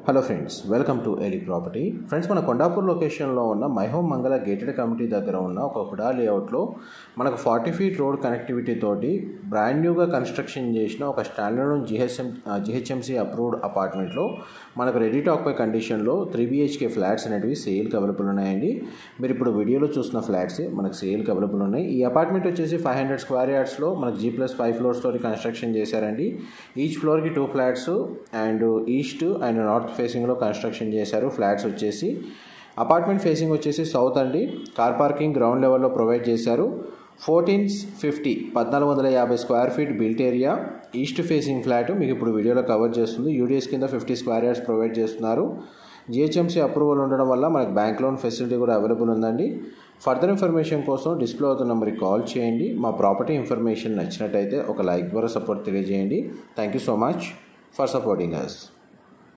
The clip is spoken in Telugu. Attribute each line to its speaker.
Speaker 1: Hello friends, welcome to Eli property. Friends, మన కొండాపూర్ లొకేషన్లో ఉన్న My Home Mangala gated community దగ్గర ఉన్న ఒక హుడా లేఅవుట్లో మనకు 40 ఫీట్ రోడ్ కనెక్టివిటీ తోటి బ్రాండ్ న్యూగా కన్స్ట్రక్షన్ చేసిన ఒక స్టాండర్డ్ జిహెచ్ఎంసీ అప్రూవ్డ్ అపార్ట్మెంట్లో మనకు రెడీ టు ఆక్యుపై కండిషన్లో 3 BHK ఫ్లాట్స్ అనేటివి సేల్కి అవైలబుల్ ఉన్నాయండి. మీరు ఇప్పుడు వీడియోలో చూసిన ఫ్లాట్స్ మనకు సేల్కి అవైలబుల్ ఉన్నాయి. ఈ అపార్ట్మెంట్ వచ్చేసి 500 స్క్వేర్ యార్డ్స్లో మనకు G+5 ఫ్లోర్స్ తోటి కన్స్ట్రక్షన్ చేశారండి. ఈచ్ ఫ్లోర్కి 2 flats and east and north ఫేసింగ్లో కన్స్ట్రక్షన్ చేశారు. ఫ్లాట్స్ వచ్చేసి అపార్ట్మెంట్ ఫేసింగ్ వచ్చేసి సౌత్ అండి. కార్ పార్కింగ్ గ్రౌండ్ లెవెల్లో ప్రొవైడ్ చేశారు. 1450 square feet built area. East facing flat మీకు ఇప్పుడు వీడియోలో కవర్ చేస్తుంది. యూడిఎస్ కింద 50 స్క్వేర్ యార్డ్స్ ప్రొవైడ్ చేస్తున్నారు. జిహెచ్ఎంసీ అప్రూవల్ ఉండడం వల్ల మనకు బ్యాంక్ లోన్ ఫెసిలిటీ కూడా అవైలబుల్ ఉందండి. ఫర్దర్ ఇన్ఫర్మేషన్ కోసం డిస్ప్లే అవుతున్న నెంబర్కి కాల్ చేయండి. మా ప్రాపర్టీ ఇన్ఫర్మేషన్ నచ్చినట్టయితే ఒక లైక్ ద్వారా సపోర్ట్ తెలియజేయండి. Thank you so much for supporting us.